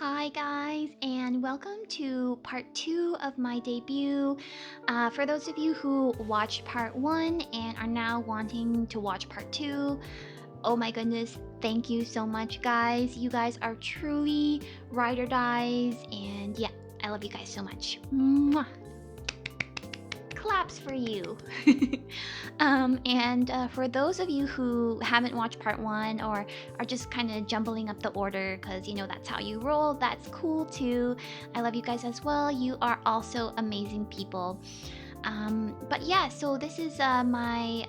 Hi guys, and welcome to part 2 of my debut. For those of you who watched part 1 and are now wanting to watch part 2, oh my goodness, thank you so much guys. You guys are truly ride or dies, and yeah, I love you guys so much. Mwah. Claps for you. For those of you who haven't watched part 1 or are just kind of jumbling up the order because you know that's how you roll, that's cool too. I love you guys as well. You are also amazing people. But yeah, so this is my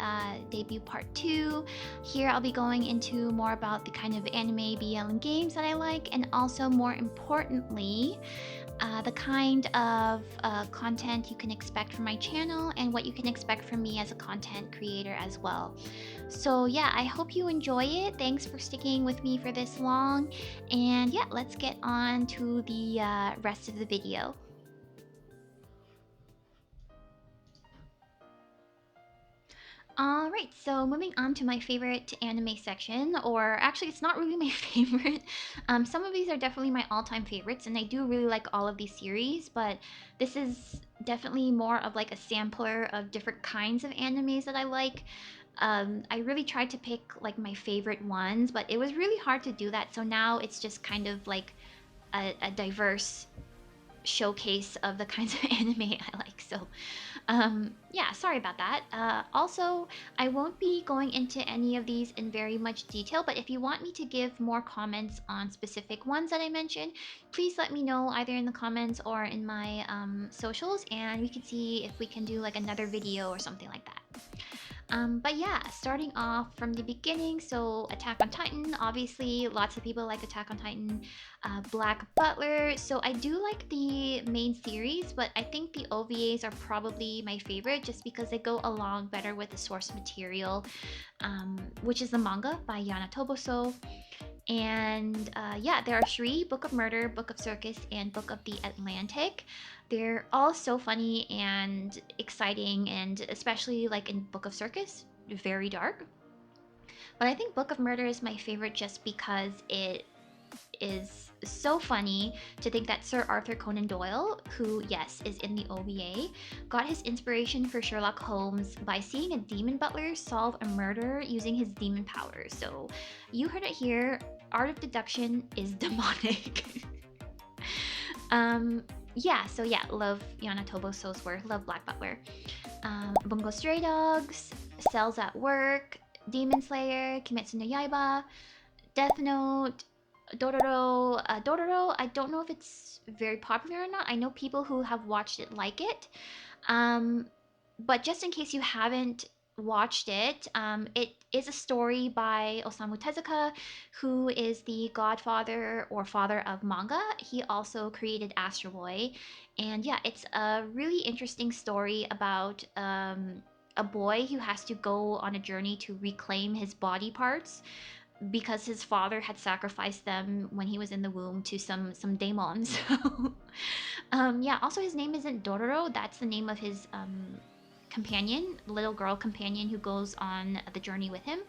debut part 2. Here I'll be going into more about the kind of anime, BL, and games that I like, and also more importantly, the kind of content you can expect from my channel and what you can expect from me as a content creator as well. So yeah, I hope you enjoy it. Thanks for sticking with me for this long. And yeah, let's get on to the rest of the video. Alright, so moving on to my favorite anime section, or actually it's not really my favorite. Some of these are definitely my all-time favorites, and I do really like all of these series, but this is definitely more of like a sampler of different kinds of animes that I like. I really tried to pick like my favorite ones, but it was really hard to do that, so now it's just kind of like a diverse showcase of the kinds of anime I like. So yeah, sorry about that. Also, I won't be going into any of these in very much detail, but if you want me to give more comments on specific ones that I mentioned, please let me know either in the comments or in my socials, and we can see if we can do like another video or something like that. But yeah, starting off from the beginning, so Attack on Titan, obviously lots of people like Attack on Titan. Black Butler, so I do like the main series, but I think the OVAs are probably my favorite just because they go along better with the source material, which is the manga by Yana Toboso. And yeah, there are three: Book of Murder, Book of Circus, and Book of the Atlantic. They're all so funny and exciting, and especially like in Book of Circus, very dark. But I think Book of Murder is my favorite just because it is so funny to think that Sir Arthur Conan Doyle, who, yes, is in the OVA, got his inspiration for Sherlock Holmes by seeing a demon butler solve a murder using his demon powers. So you heard it here, art of deduction is demonic. Yeah, so yeah, love Yana Toboso's work, love Black Butler. Bungo Stray Dogs, Cells at Work, Demon Slayer, Kimetsu no Yaiba, Death Note, Dororo. Dororo, I don't know if it's very popular or not. I know people who have watched it like it. But just in case you haven't watched it, it is a story by Osamu Tezuka, who is the godfather or father of manga. He also created Astro Boy. And yeah, it's a really interesting story about a boy who has to go on a journey to reclaim his body parts because his father had sacrificed them when he was in the womb to some daemons. Yeah, also his name isn't Dororo, that's the name of his companion, little girl companion who goes on the journey with him.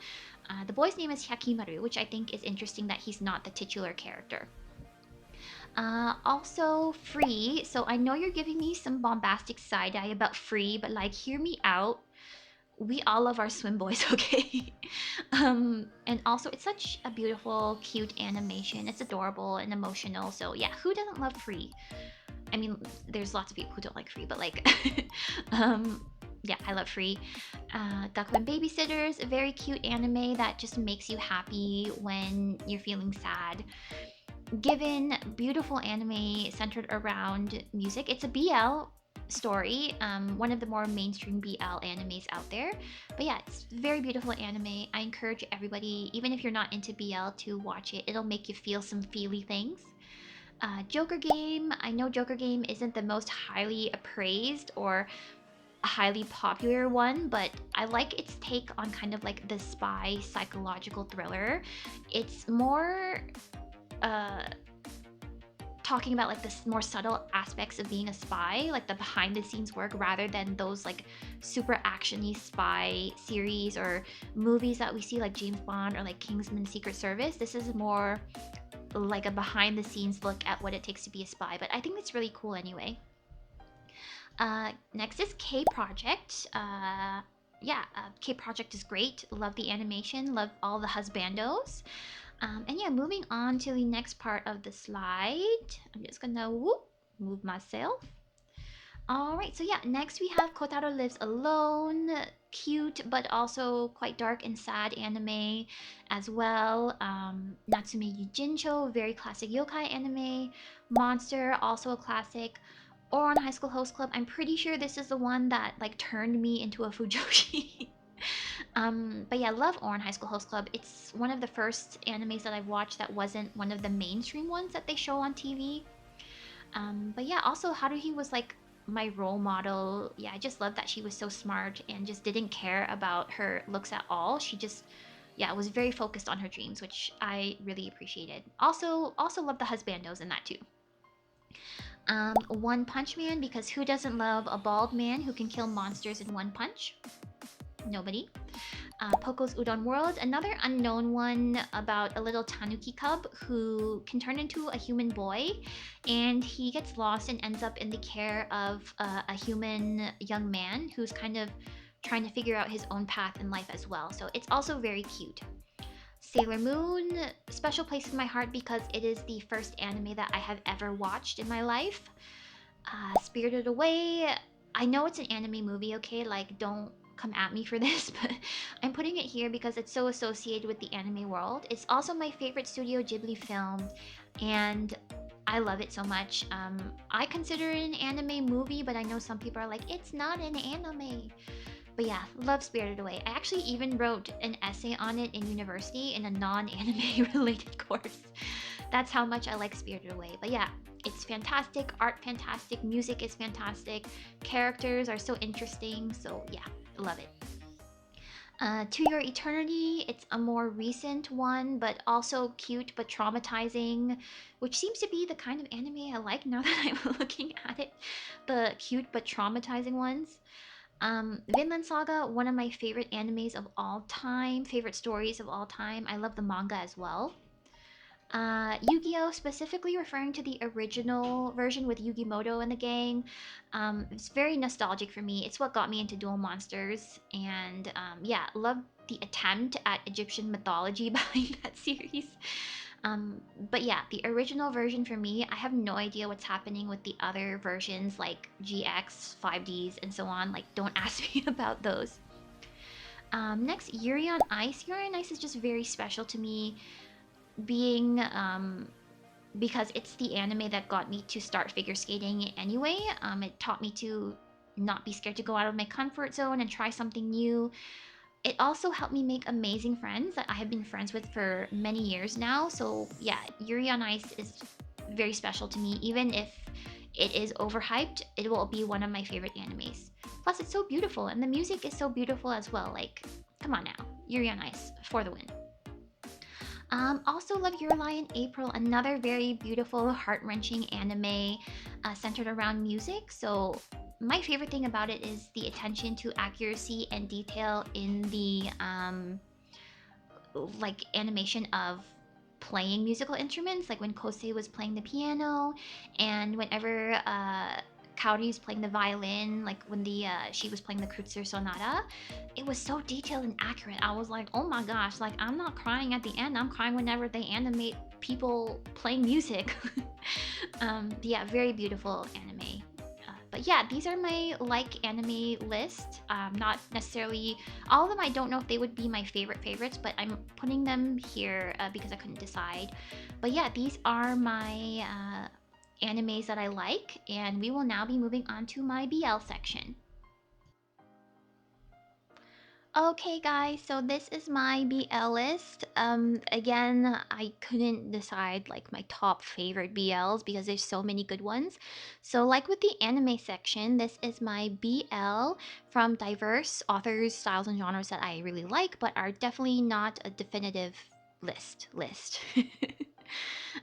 The boy's name is Hyakimaru, which I think is interesting that he's not the titular character. Also Free, so I know you're giving me some bombastic side eye about Free, but like hear me out. We all love our swim boys, okay? And also it's such a beautiful, cute animation. It's adorable and emotional. So yeah, who doesn't love Free? I mean, there's lots of people who don't like Free, but like, yeah, I love Free. Gakuen Babysitters, a very cute anime that just makes you happy when you're feeling sad. Given, beautiful anime centered around music. It's a BL story, one of the more mainstream BL animes out there. But yeah, it's very beautiful anime. I encourage everybody, even if you're not into BL, to watch it. It'll make you feel some feely things. Joker Game. I know Joker Game isn't the most highly appraised or a highly popular one, but I like its take on kind of like the spy psychological thriller. It's more talking about like the more subtle aspects of being a spy, like the behind the scenes work, rather than those like super actiony spy series or movies that we see like James Bond or like Kingsman Secret Service. This is more like a behind the scenes look at what it takes to be a spy. But I think it's really cool anyway. Next is K Project. Yeah, K Project is great. Love the animation. Love all the husbandos. And yeah, moving on to the next part of the slide. I'm just gonna move myself. Alright, so yeah, next we have Kotaro Lives Alone. Cute, but also quite dark and sad anime as well. Natsume Yujincho, very classic yokai anime. Monster, also a classic. Ouran High School Host Club. I'm pretty sure this is the one that like turned me into a Fujoshi. But yeah, love Ouran High School Host Club. It's one of the first animes that I've watched that wasn't one of the mainstream ones that they show on TV. But yeah, also Haruhi was like my role model. Yeah, I just love that she was so smart and just didn't care about her looks at all. She just, yeah, was very focused on her dreams, which I really appreciated. Also love the husbandos in that too. One Punch Man, because who doesn't love a bald man who can kill monsters in one punch? Nobody. Poco's Udon World, another unknown one about a little tanuki cub who can turn into a human boy, and he gets lost and ends up in the care of a human young man who's kind of trying to figure out his own path in life as well. So it's also very cute. Sailor Moon, special place in my heart because it is the first anime that I have ever watched in my life. Spirited Away, I know it's an anime movie, okay? Like, don't come at me for this, but I'm putting it here because it's so associated with the anime world. It's also my favorite Studio Ghibli film, and I love it so much. I consider it an anime movie, but I know some people are like, it's not an anime. But yeah, love Spirited Away. I actually even wrote an essay on it in university in a non-anime related course. That's how much I like Spirited Away. But yeah, it's fantastic, art fantastic, music is fantastic, characters are so interesting, so yeah, love it. To Your Eternity, it's a more recent one, but also cute but traumatizing, which seems to be the kind of anime I like now that I'm looking at it. The cute but traumatizing ones. Vinland Saga, one of my favorite animes of all time, favorite stories of all time. I love the manga as well. Yu-Gi-Oh! Specifically referring to the original version with Yugimoto and the gang. It's very nostalgic for me. It's what got me into Duel Monsters. And yeah, love the attempt at Egyptian mythology behind that series. But yeah, the original version for me, I have no idea what's happening with the other versions like GX, 5Ds, and so on. Like, don't ask me about those. Next, Yuri on Ice. Yuri on Ice is just very special to me, being because it's the anime that got me to start figure skating anyway. It taught me to not be scared to go out of my comfort zone and try something new. It also helped me make amazing friends that I have been friends with for many years now. So yeah, Yuri on Ice is very special to me. Even if it is overhyped, it will be one of my favorite animes. Plus, it's so beautiful, and the music is so beautiful as well. Like, come on now, Yuri on Ice for the win. Also love Your Lie in April, another very beautiful, heart-wrenching anime centered around music. So my favorite thing about it is the attention to accuracy and detail in the like animation of playing musical instruments, like when Kosei was playing the piano, and whenever Kaori is playing the violin, like when the she was playing the Kreutzer Sonata, it was so detailed and accurate. I was like, oh my gosh, like I'm not crying at the end. I'm crying whenever they animate people playing music. Yeah, very beautiful anime. But yeah, these are my like anime list. Not necessarily all of them. I don't know if they would be my favorites, but I'm putting them here because I couldn't decide. But yeah, these are my animes that I like, and we will now be moving on to my BL section. Okay guys, so this is my BL list. Again, I couldn't decide like my top favorite BLs because there's so many good ones. So like with the anime section, this is my BL from diverse authors, styles, and genres that I really like, but are definitely not a definitive list.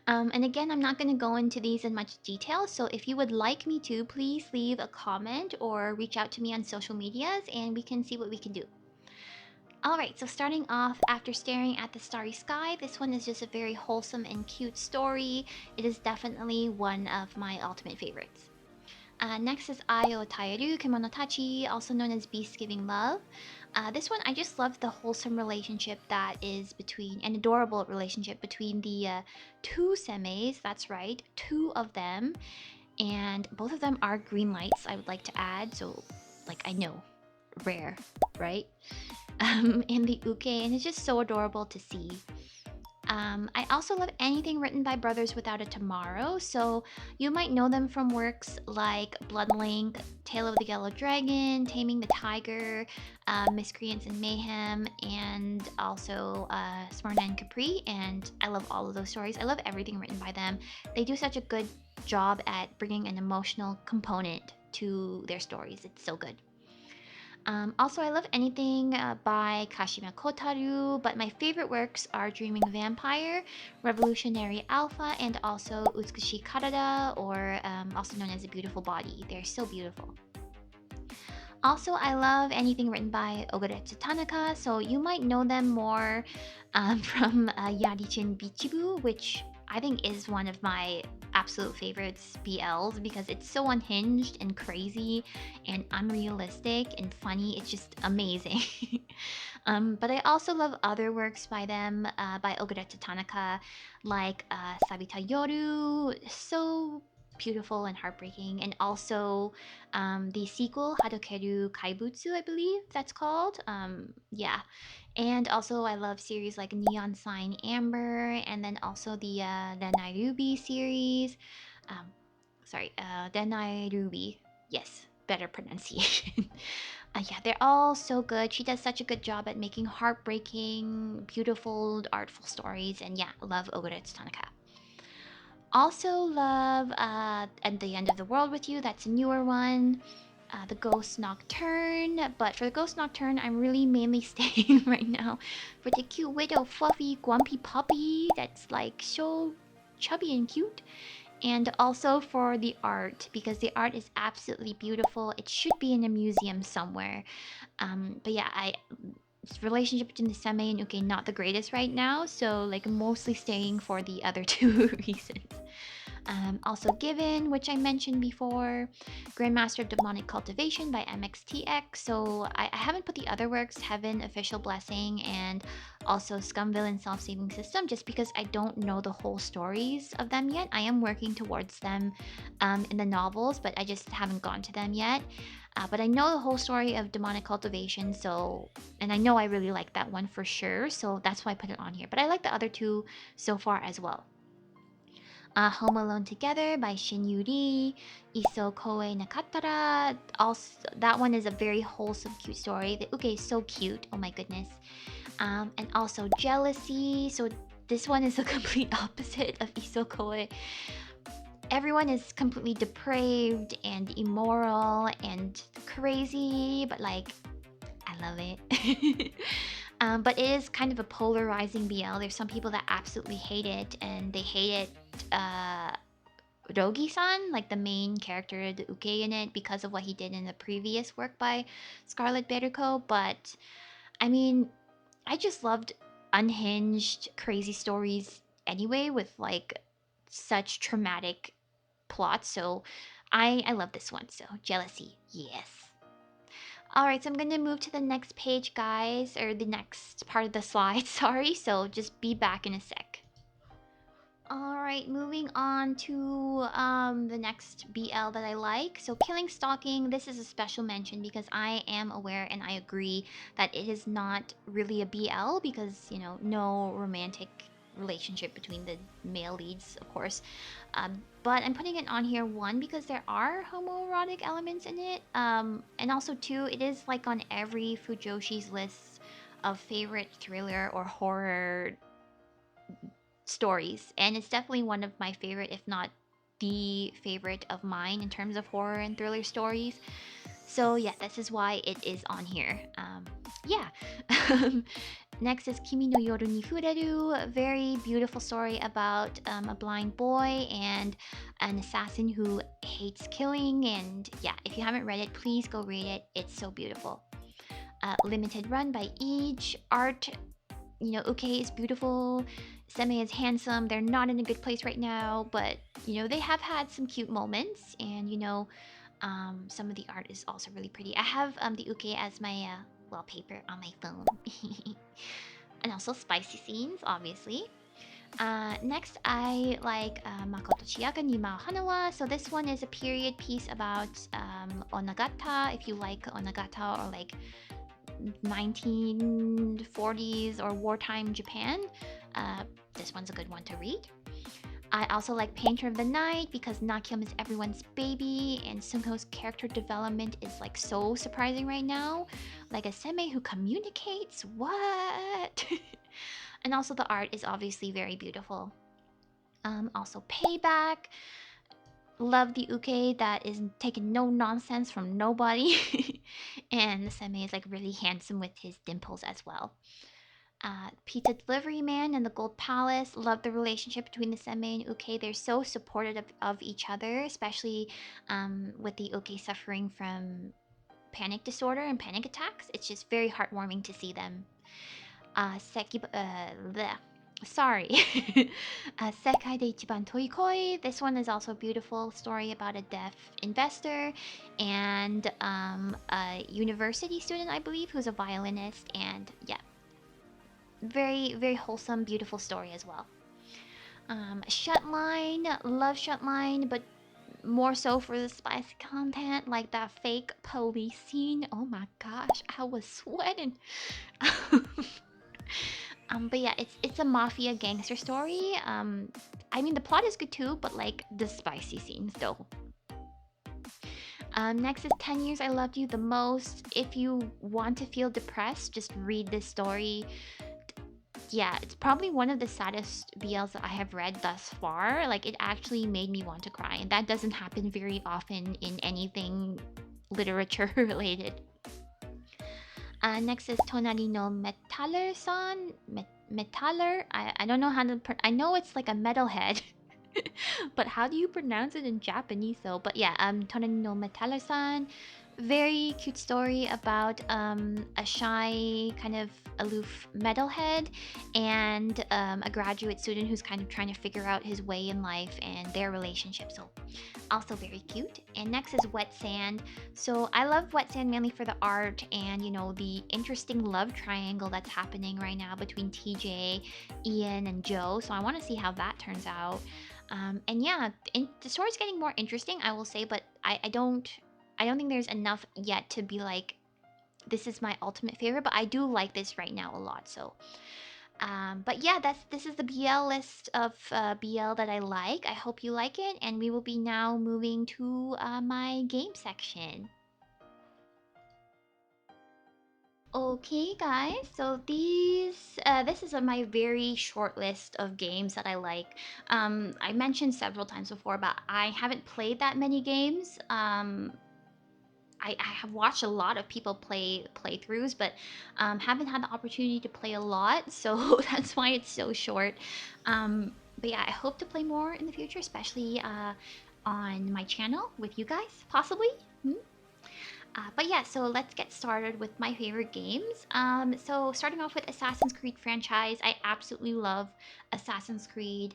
And again, I'm not going to go into these in much detail, so if you would like me to, please leave a comment or reach out to me on social medias and we can see what we can do. Alright, so starting off, after staring at the starry sky, this one is just a very wholesome and cute story. It is definitely one of my ultimate favorites. Next is Ai o Taeru Kemonotachi, also known as Beast Giving Love. This one, I just love the wholesome relationship that is between, an adorable relationship between the two semeis, that's right, two of them. And both of them are green lights, I would like to add, so, like, I know, rare, right? In the uke, and it's just so adorable to see. I also love anything written by Brothers Without a Tomorrow, so you might know them from works like Bloodlink, Tale of the Yellow Dragon, Taming the Tiger, Miscreants and Mayhem, and also Smyrna and Capri, and I love all of those stories. I love everything written by them. They do such a good job at bringing an emotional component to their stories. It's so good. Also, I love anything by Kashima Kotaru, but my favorite works are Dreaming Vampire, Revolutionary Alpha, and also Utsukushi Karada, or also known as A Beautiful Body. They're so beautiful. Also, I love anything written by Ogoretsu Tanaka, so you might know them more from Yarichin Bichibu, which I think is one of my absolute favorites BLs because it's so unhinged and crazy and unrealistic and funny. It's just amazing. But I also love other works by them, by Ogoretsu Tanaka, like Sabita Yoru, so beautiful and heartbreaking, and also the sequel Hadokeru Kaibutsu, I believe that's called. Yeah, and also I love series like Neon Sign Amber, and then also the Nairobi series. Um, sorry, Denai Ruby. Yes, better pronunciation. Yeah, they're all so good. She does such a good job at making heartbreaking, beautiful, artful stories, and yeah, love Ogoretsu Tanaka. Also love At the End of the World with You. That's a newer one. The Ghost Nocturne, but for the Ghost Nocturne, I'm really mainly staying right now for the cute little fluffy Guampy puppy that's like so chubby and cute, and also for the art because the art is absolutely beautiful. It should be in a museum somewhere. But yeah, I relationship between the seme and uke not the greatest right now, so like mostly staying for the other two reasons. Also Given, which I mentioned before, Grandmaster of Demonic Cultivation by MXTX. So I haven't put the other works, Heaven, Official Blessing, and also Scum Villain Self-Saving System, just because I don't know the whole stories of them yet. I am working towards them in the novels, but I just haven't gone to them yet. But I know the whole story of Demonic Cultivation, so... And I know I really like that one for sure, so that's why I put it on here. But I like the other two so far as well. Home Alone Together by Shin Yuri, Iso Koe Nakatara. Also, that one is a very wholesome, cute story. The uke is so cute. Oh my goodness. And also Jealousy. So this one is a complete opposite of Iso Koe. Everyone is completely depraved and immoral and crazy, but like, I love it. But it is kind of a polarizing BL. There's some people that absolutely hate it, and they hate it, Rogi-san, like the main character, the uke in it, because of what he did in the previous work by Scarlet Beruko. But I mean, I just loved unhinged, crazy stories anyway, with like such traumatic plots. So I love this one. So Jealousy, yes. Alright, so I'm gonna move to the next page, guys, or the next part of the slide, sorry, so just be back in a sec. Alright, moving on to the next BL that I like. So Killing Stalking, this is a special mention because I am aware and I agree that it is not really a BL because, you know, no romantic relationship between the male leads, of course. But I'm putting it on here, one, because there are homoerotic elements in it, and also two, it is like on every Fujoshi's list of favorite thriller or horror stories, and it's definitely one of my favorite, if not the favorite of mine in terms of horror and thriller stories. So yeah, this is why it is on here. Yeah. Next is Kimi no Yoru ni Fureru, a very beautiful story about a blind boy and an assassin who hates killing. And yeah, if you haven't read it, please go read it. It's so beautiful. limited run by each. Art, Uke is beautiful, Seme is handsome. They're not in a good place right now, but they have had some cute moments, and some of the art is also really pretty. I have the Uke as my wallpaper on my phone. And also spicy scenes, obviously. Next, I like Makoto Chiaga ni Mao Hanawa. So this one is a period piece about Onagata. If you like Onagata or like 1940s or wartime Japan, this one's a good one to read. I also like Painter of the Night because Nakyum is everyone's baby, and Sungho's character development is like so surprising right now. Like a seme who communicates? What? And also the art is obviously very beautiful. Also Payback. Love the uke that is taking no nonsense from nobody. And the seme is like really handsome with his dimples as well. Pizza Delivery Man and the Gold Palace. Love the relationship between the Seme and Uke. They're so supportive of each other, especially with the Uke suffering from panic disorder and panic attacks. It's just very heartwarming to see them. Sorry. Sekai de Ichiban Toikoi. This one is also a beautiful story about a deaf investor and a university student, I believe, who's a violinist. And yeah, very, very wholesome, beautiful story as well. Shutline, love Shutline, but more so for the spicy content, like that fake police scene. Oh my gosh, I was sweating. But yeah, it's a mafia gangster story. I mean the plot is good too, but like the spicy scenes though. Next is 10 Years I Loved You the Most. If you want to feel depressed, just read this story. Yeah, it's probably one of the saddest BLs that I have read thus far. Like, it actually made me want to cry, and that doesn't happen very often in anything literature related. Next is Tonari no Metaller-san. Metaller? I don't know how to... I know it's like a metalhead. But how do you pronounce it in Japanese though? But yeah, Tonari no Metaller-san. Very cute story about a shy, kind of aloof metalhead and a graduate student who's kind of trying to figure out his way in life and their relationship. So also very cute. And next is Wet Sand. So I love Wet Sand mainly for the art and the interesting love triangle that's happening right now between TJ, Ian, and Joe. So I want to see how that turns out. And yeah, the story's getting more interesting, I will say, but I don't think there's enough yet to be like, this is my ultimate favorite, but I do like this right now a lot. So, but yeah, this is the BL list of BL that I like. I hope you like it, and we will be now moving to my game section. Okay, guys. So this is my very short list of games that I like. I mentioned several times before, but I haven't played that many games. I have watched a lot of people play playthroughs, but haven't had the opportunity to play a lot, so that's why it's so short. But yeah, I hope to play more in the future, especially on my channel with you guys, possibly. But yeah, so let's get started with my favorite games. So starting off with Assassin's Creed franchise, I absolutely love Assassin's Creed.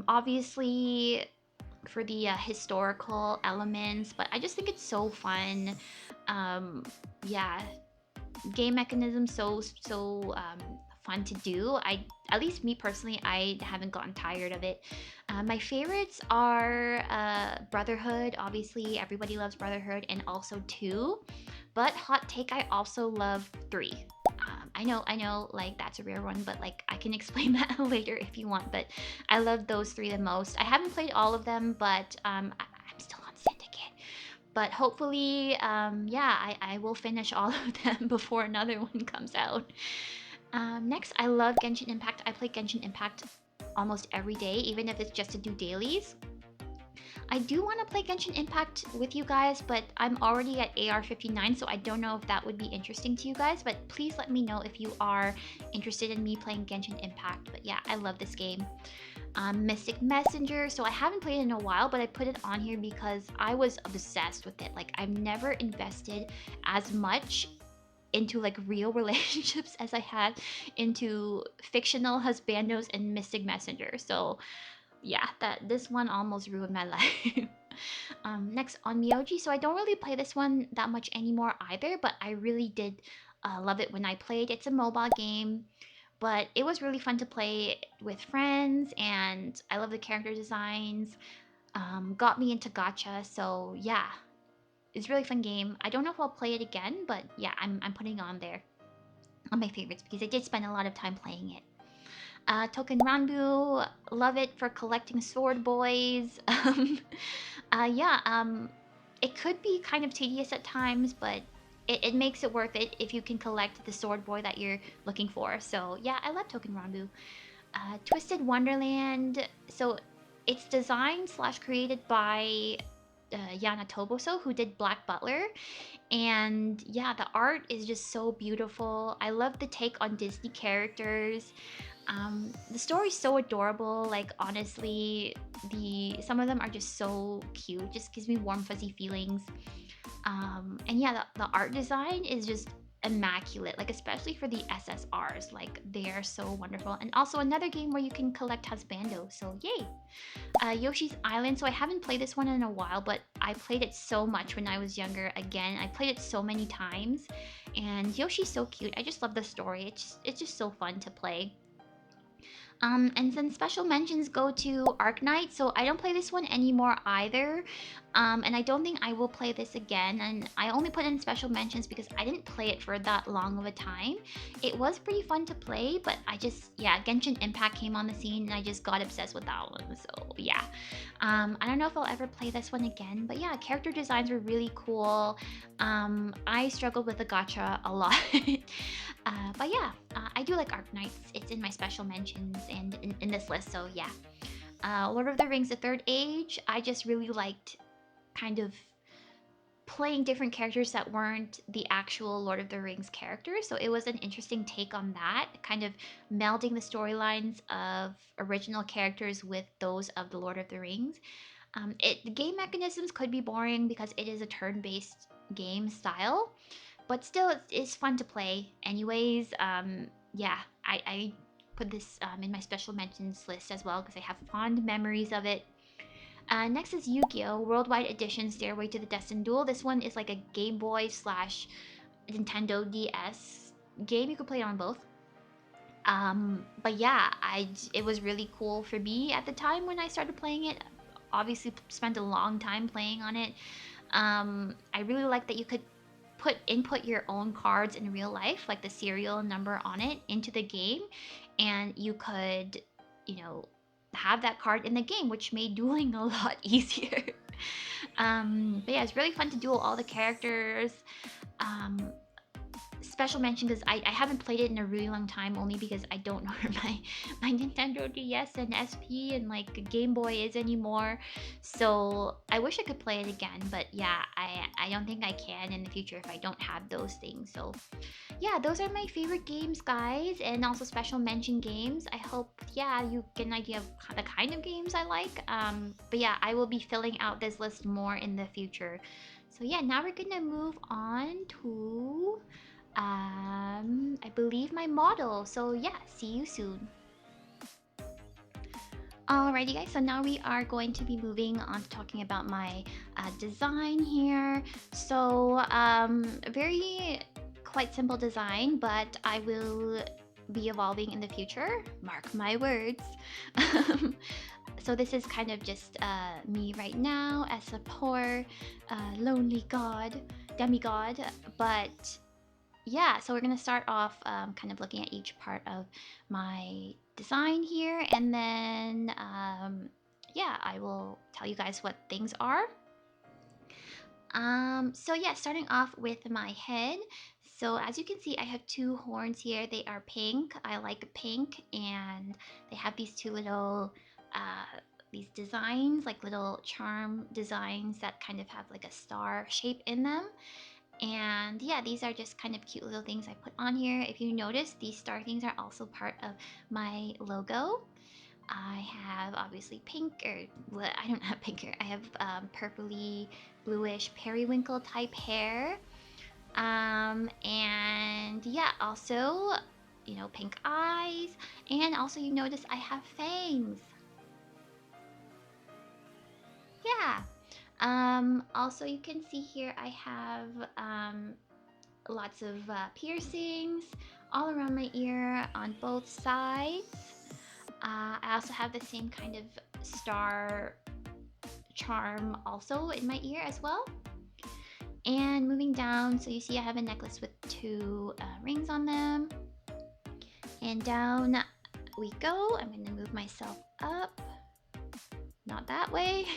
Obviously, for the historical elements, but I just think it's so fun. Yeah, game mechanism so fun to do. At least me personally, I haven't gotten tired of it. My favorites are Brotherhood. Obviously, everybody loves Brotherhood, and also 2. But hot take, I also love 3. I know, like that's a rare one, but like I can explain that later if you want. But I love those 3 the most. I haven't played all of them, but I'm still on Syndicate. But hopefully, yeah, I will finish all of them before another one comes out. Next, I love Genshin Impact. I play Genshin Impact almost every day, even if it's just to do dailies. I do want to play Genshin Impact with you guys, but I'm already at AR 59, so I don't know if that would be interesting to you guys. But please let me know if you are interested in me playing Genshin Impact. But yeah, I love this game. Mystic Messenger. So I haven't played it in a while, but I put it on here because I was obsessed with it. Like, I've never invested as much into like real relationships as I had into fictional husbandos and mystic messenger. So yeah, that this one almost ruined my life. Next on Myoji. So I don't really play this one that much anymore either, but I really did love it when I played. It's a mobile game, but it was really fun to play with friends, and I love the character designs. Got me into gacha, so yeah, it's a really fun game. I don't know if I'll play it again, but yeah, I'm putting it on there on my favorites because I did spend a lot of time playing it. Token Ranbu, love it for collecting sword boys. Yeah, it could be kind of tedious at times, but it makes it worth it if you can collect the sword boy that you're looking for. So yeah, I love Token Ranbu. Twisted Wonderland. So it's designed slash created by Yana Toboso, who did Black Butler. And yeah, the art is just so beautiful. I love the take on Disney characters. The story's so adorable. Like honestly, the some of them are just so cute. Just gives me warm fuzzy feelings. And yeah, the art design is just immaculate. Like especially for the SSRs, like they are so wonderful. And also another game where you can collect husbando. So yay! Yoshi's Island. So I haven't played this one in a while, but I played it so much when I was younger. Again, I played it so many times, and Yoshi's so cute. I just love the story. It's just so fun to play. And then special mentions go to Arknight. So I don't play this one anymore either. And I don't think I will play this again. And I only put in special mentions because I didn't play it for that long of a time. It was pretty fun to play, but I just, yeah, Genshin Impact came on the scene and I just got obsessed with that one. So yeah. I don't know if I'll ever play this one again, but yeah, character designs were really cool. I struggled with the gacha a lot. But yeah, I do like Arknights. It's in my special mentions and in this list, so yeah. Lord of the Rings: The Third Age. I just really liked kind of playing different characters that weren't the actual Lord of the Rings characters. So it was an interesting take on that, kind of melding the storylines of original characters with those of the Lord of the Rings. The game mechanisms could be boring because it is a turn-based game style, but still it's fun to play anyways. Yeah, I put this in my special mentions list as well because I have fond memories of it. Next is Yu-Gi-Oh! Worldwide Edition Stairway to the Destined Duel. This one is like a Game Boy slash Nintendo DS game. You could play it on both. But yeah, it was really cool for me at the time when I started playing it. Obviously, spent a long time playing on it. I really like that you could input your own cards in real life, like the serial number on it, into the game, and you could, you know, have that card in the game, which made dueling a lot easier. But yeah, it's really fun to duel all the characters. Um, Special mention because I haven't played it in a really long time, only because I don't know where my Nintendo DS and SP and like Game Boy is anymore. So I wish I could play it again, but yeah, I don't think I can in the future if I don't have those things. So yeah, those are my favorite games, guys, and also special mention games. I hope, yeah, you get an idea of the kind of games I like. But yeah, I will be filling out this list more in the future. So yeah, now we're gonna move on to I believe my model. So yeah, see you soon. Alrighty guys, so now we are going to be moving on to talking about my design here. So very quite simple design, but I will be evolving in the future. Mark my words. So this is kind of just me right now as a poor lonely demigod, but yeah, so we're gonna start off kind of looking at each part of my design here, and then yeah, I will tell you guys what things are. So yeah, starting off with my head. So as you can see, I have two horns here. They are pink. I like pink, and they have these two little these designs, like little charm designs that kind of have like a star shape in them. And yeah, these are just kind of cute little things I put on here. If you notice, these star things are also part of my logo. I have obviously pink, or well, I don't have pink hair. I have purpley, bluish, periwinkle type hair. And yeah, also, pink eyes. And also, you notice I have fangs. Yeah. Also, you can see here I have lots of piercings all around my ear on both sides. I also have the same kind of star charm also in my ear as well. And moving down, so you see I have a necklace with two rings on them. And down we go. I'm gonna move myself up. Not that way.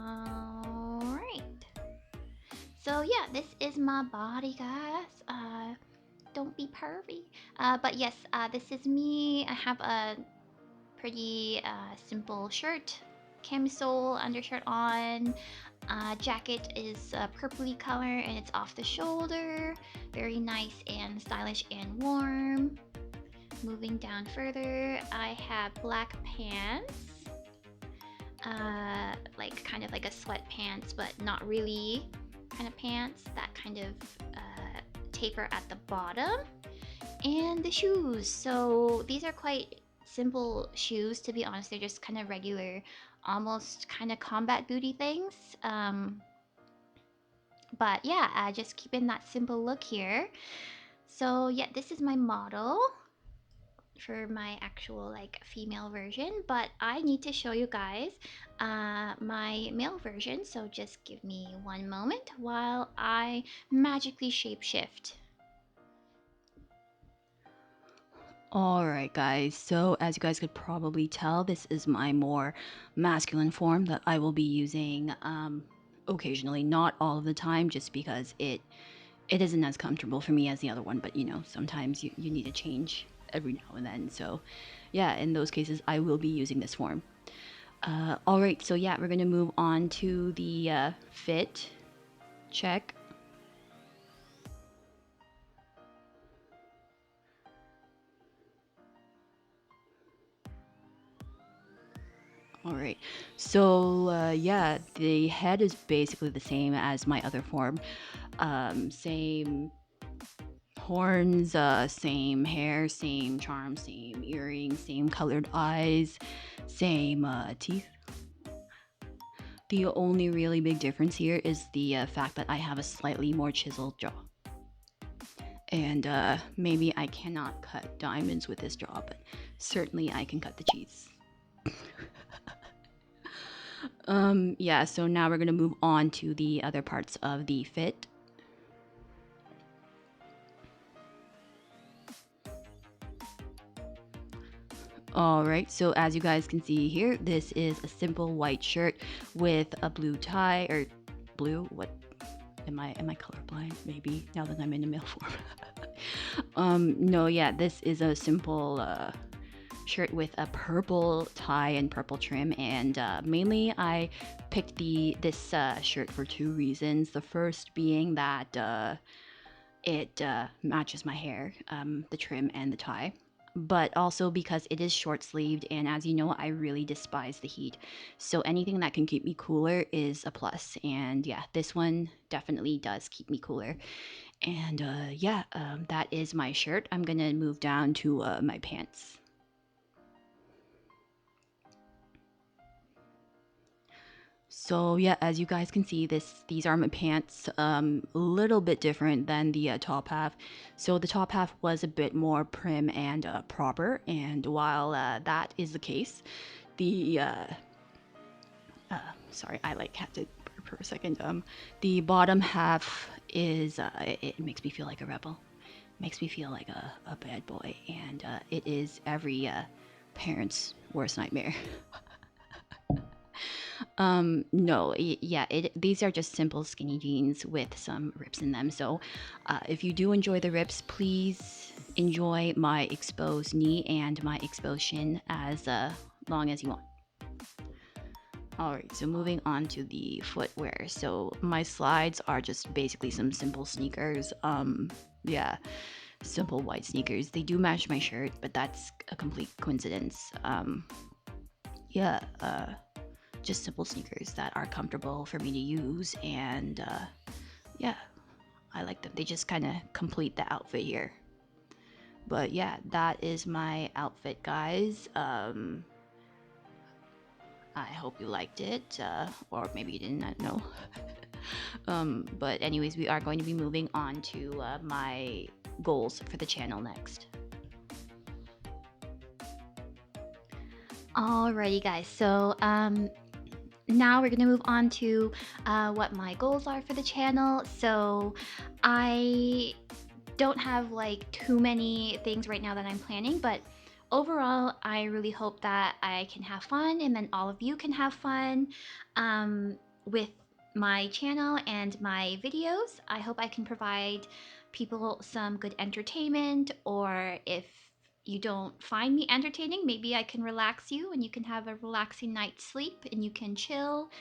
Alright. So yeah, this is my body, guys. Don't be pervy. But yes, this is me. I have a pretty simple shirt, camisole, undershirt on. Jacket is purpley color and it's off the shoulder. Very nice and stylish and warm. Moving down further, I have black pants. Like kind of like a sweatpants, but not really kind of pants. That kind of taper at the bottom. And the shoes. So these are quite simple shoes, to be honest. They're just kind of regular, almost kind of combat booty things. But yeah, just keeping that simple look here. So yeah, this is my model for my actual like female version, but I need to show you guys my male version. So just give me one moment while I magically shapeshift. Alright guys, so as you guys could probably tell, this is my more masculine form that I will be using occasionally, not all of the time, just because it isn't as comfortable for me as the other one, but sometimes you need a change every now and then. So yeah, in those cases I will be using this form. Alright, so yeah, we're gonna move on to the fit check. Alright, so yeah, the head is basically the same as my other form. Same horns, same hair, same charm, same earrings, same colored eyes, same teeth. The only really big difference here is the fact that I have a slightly more chiseled jaw. And maybe I cannot cut diamonds with this jaw, but certainly I can cut the cheese. Yeah, so now we're gonna move on to the other parts of the fit. Alright, so as you guys can see here, this is a simple white shirt with a blue tie, or blue, what, am I colorblind? Maybe, now that I'm in a male form. No, yeah, this is a simple shirt with a purple tie and purple trim, and mainly I picked this shirt for two reasons. The first being that it matches my hair, the trim and the tie, but also because it is short sleeved, and as you know, I really despise the heat, so anything that can keep me cooler is a plus. And yeah, this one definitely does keep me cooler. And yeah, that is my shirt. I'm gonna move down to my pants. So yeah, as you guys can see, these are my pants. A little bit different than the top half. So the top half was a bit more prim and proper, and while that is the case, the sorry, I like had to burp for a second. The bottom half is it makes me feel like a rebel, makes me feel like a bad boy, and it is every parent's worst nightmare. No, yeah, these are just simple skinny jeans with some rips in them. So, if you do enjoy the rips, please enjoy my exposed knee and my exposed shin as long as you want. Alright, so moving on to the footwear. So, my slides are just basically some simple sneakers. Yeah, simple white sneakers. They do match my shirt, but that's a complete coincidence. Yeah, just simple sneakers that are comfortable for me to use, and yeah, I like them. They just kind of complete the outfit here. But yeah, that is my outfit, guys. I hope you liked it, or maybe you did not know. But anyways, we are going to be moving on to my goals for the channel next. Alrighty, guys. So now we're gonna move on to what my goals are for the channel. So I don't have like too many things right now that I'm planning, but overall, I really hope that I can have fun and then all of you can have fun with my channel and my videos. I hope I can provide people some good entertainment, or if you don't find me entertaining, maybe I can relax you and you can have a relaxing night's sleep and you can chill.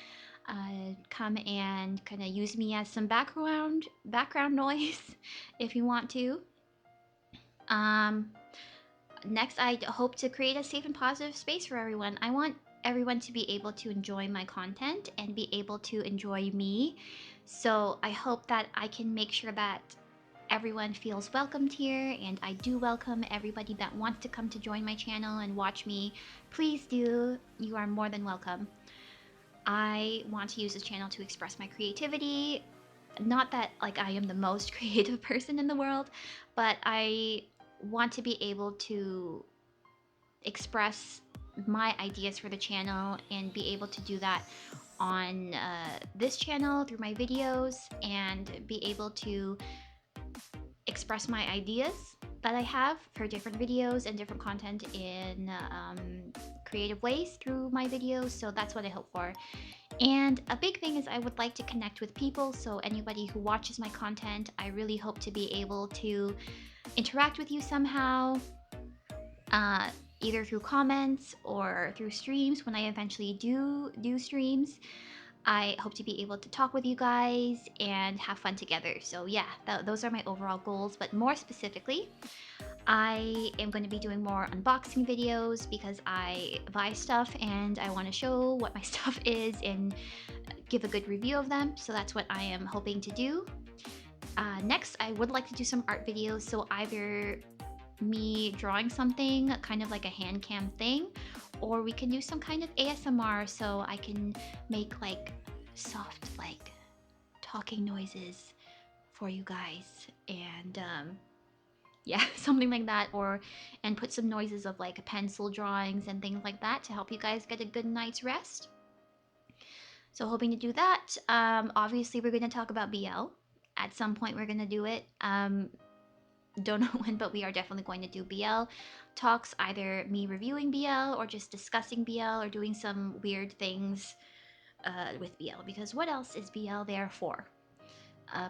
Come and kind of use me as some background noise if you want to. Um, Next, I hope to create a safe and positive space for everyone. I want everyone to be able to enjoy my content and be able to enjoy me. So I hope that I can make sure that everyone feels welcomed here, and I do welcome everybody that wants to come to join my channel and watch me. Please do. You are more than welcome. I want to use this channel to express my creativity. Not that like I am the most creative person in the world, but I want to be able to express my ideas for the channel and be able to do that on this channel through my videos, and be able to express my ideas that I have for different videos and different content in creative ways through my videos. So that's what I hope for. And a big thing is I would like to connect with people. So anybody who watches my content, I really hope to be able to interact with you somehow, either through comments or through streams when I eventually do streams. I hope to be able to talk with you guys and have fun together. So yeah, those are my overall goals. But more specifically, I am going to be doing more unboxing videos because I buy stuff and I want to show what my stuff is and give a good review of them. So that's what I am hoping to do. Next, I would like to do some art videos. So either me drawing something, kind of like a hand cam thing, or we can do some kind of ASMR so I can make like soft, like talking noises for you guys. And yeah, something like that, or and put some noises of like pencil drawings and things like that to help you guys get a good night's rest. So hoping to do that. Obviously we're going to talk about BL at some point. We're going to do it. Don't know when, but we are definitely going to do BL talks, either me reviewing BL or just discussing BL or doing some weird things with BL, because what else is BL there for?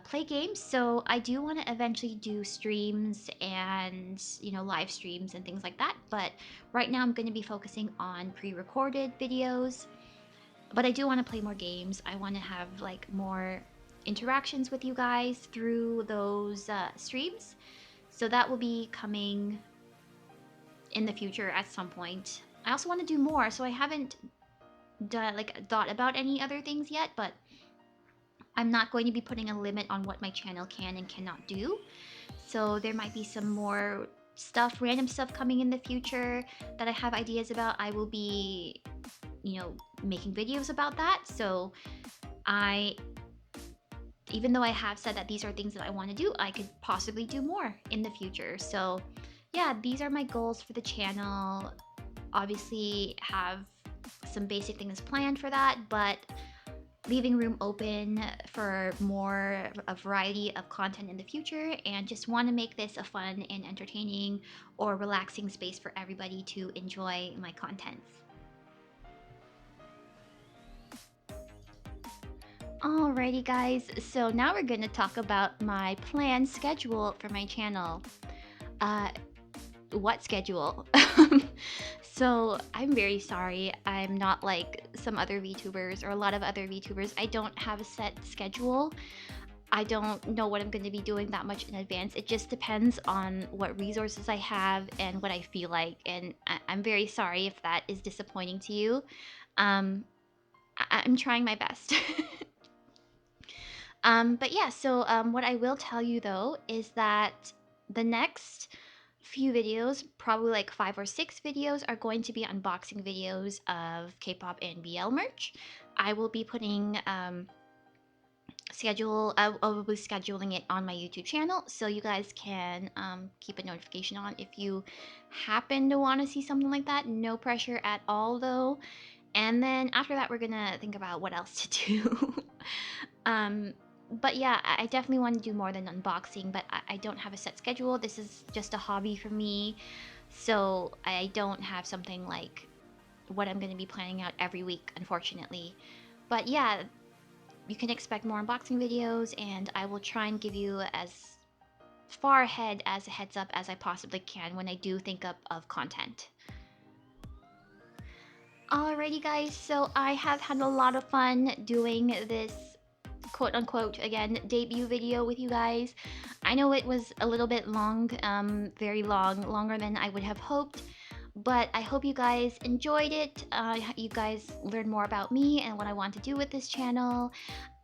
Play games. So I do want to eventually do streams and, you know, live streams and things like that, but right now I'm going to be focusing on pre-recorded videos. But I do want to play more games. I want to have like more interactions with you guys through those streams. So that will be coming in the future at some point. I also want to do more, so I haven't thought about any other things yet, but I'm not going to be putting a limit on what my channel can and cannot do. So there might be some more stuff, random stuff coming in the future that I have ideas about. I will be, you know, making videos about that. So even though I have said that these are things that I want to do, I could possibly do more in the future. So yeah, these are my goals for the channel. Obviously have some basic things planned for that, but leaving room open for more a variety of content in the future, and just want to make this a fun and entertaining or relaxing space for everybody to enjoy my contents. Alrighty guys, so now we're going to talk about my planned schedule for my channel. What schedule? So I'm very sorry. I'm not like some other VTubers or a lot of other VTubers. I don't have a set schedule. I don't know what I'm going to be doing that much in advance. It just depends on what resources I have and what I feel like. And I'm very sorry if that is disappointing to you. I'm trying my best. But yeah, so what I will tell you though is that the next few videos, probably like 5 or 6 videos, are going to be unboxing videos of K-pop and BL merch. I will be putting I will be scheduling it on my YouTube channel, so you guys can keep a notification on if you happen to want to see something like that. No pressure at all though. And then after that, we're gonna think about what else to do. um, but yeah, I definitely want to do more than unboxing, but I don't have a set schedule. This is just a hobby for me, so I don't have something like what I'm gonna be planning out every week, unfortunately. But yeah, you can expect more unboxing videos, and I will try and give you as far ahead as a heads up as I possibly can when I do think up of content. Alrighty guys, so I have had a lot of fun doing this quote unquote again debut video with you guys. I know it was a little bit long, very long, longer than I would have hoped, but I hope you guys enjoyed it. You guys learned more about me and what I want to do with this channel,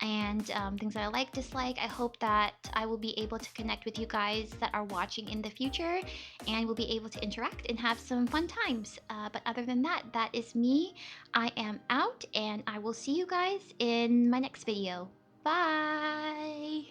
and things that I like, dislike. I hope that I will be able to connect with you guys that are watching in the future, and we'll be able to interact and have some fun times. But other than that, that is me. I am out, and I will see you guys in my next video. Bye!